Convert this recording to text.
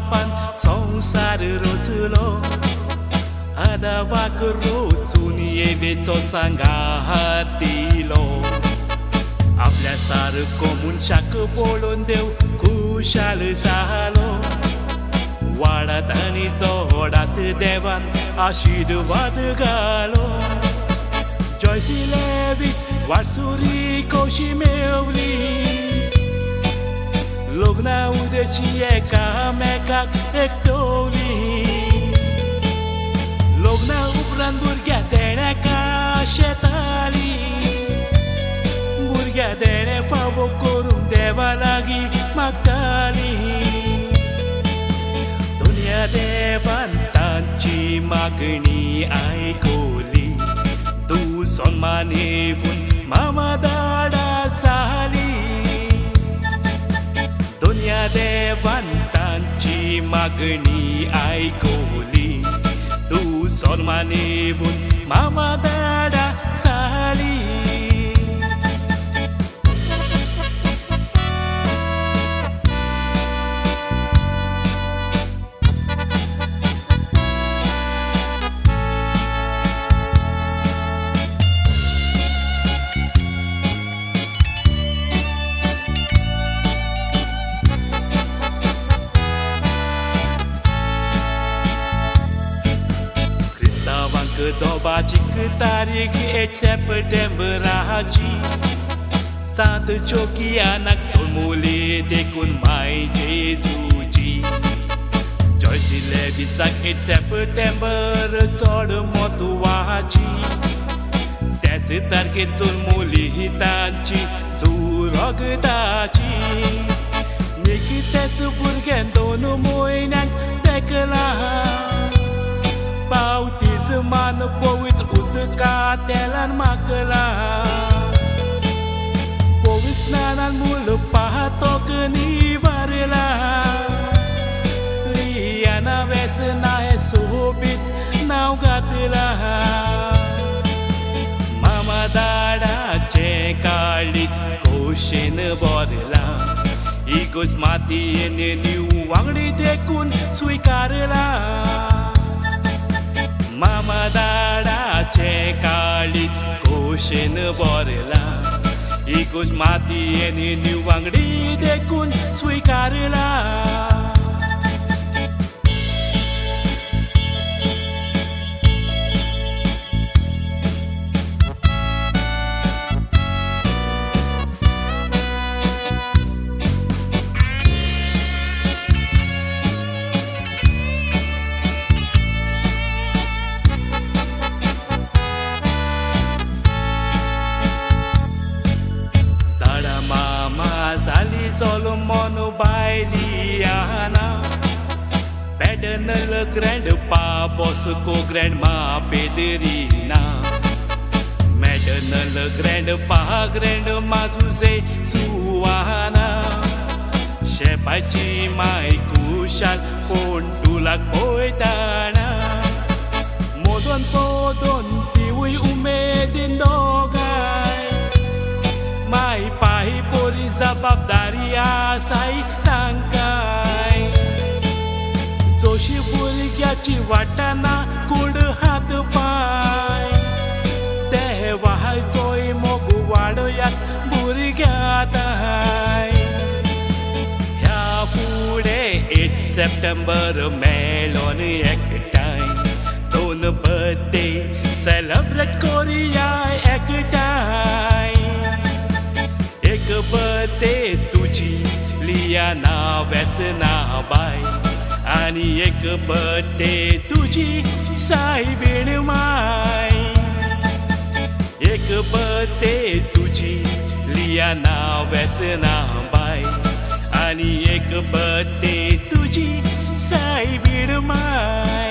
बापान संसार रचलो आदावाक रचून येवेचो सांगातिलो आपल्या सारको मनशाक पळोवन देव खुशाल जालो वाडात आनी चोडात देवान आशीर्वाद घालो जॉयसी लेविस वाटसुरी कशी मेवली लग्ना उदेची एकामेकाक एकटवली लग्ना उपरांत भुरग्या देण्याका शेताली भुरग्या देणे फावो करूंक देवा लागीं मागताली दुनिया देवान तांची मागणी आयकली तूं सन्मान येवून मामा दाडा जाली दुनिया देवान तांची मागणी आयकली तूं सन्मान येवून मामा दाडा जाली दोबाचीक तारीख 8 सप्टेंबराची सांत चोकियानाक सोलमोली देखून माय जेजूची जॉयसी लेविसाक 8 सप्टेंबर चड म्हत्वाची त्याच तारखेर सोलमोली तांची दुरोगताची निकितेच भुरगें 2 म्हयन्यांक तेकला पावतीच मान पवित्र उदका तेलान माकला पवित्र स्नानान मूल पाहतोक निवारला लियाना वेसना हे सोबीत नाव घातला मामा दाडाचे काळीच खोशेन भरला इगोज मातयेन न्यू वांगडी देखून स्विकारला मामा दाडाचे काळीज खोशेन भरला इगोज मातयेन न्यू वांगडी देखून स्विकारला Solomon Bailiana Paternal grandpa Bosco grandma Pedrina Maternal grandpa grandma Jose Suana Shepachi mai kushal Pontulak poitana Modon podon tiwi umedin dogai Mai pai pori जबाबदारी आसाय तांकाय जोशी भुरग्याची वाटाना कुड हात पाय देवाचोय मोग वाडयात भुरग्याताय ह्या फुडें 8 सप्टेंबर मेळोन एकठांय 2 बर्थडे सेलिब्रेट करुया एकठांय एक बर्थडे तुझी लियाना वेसना बाय आणि एक बर्थडे तुझी सायबीण माय एक बर्थडे तुझी लियाना वेसना बाय आणि एक बर्थडे तुझी सायबीण माय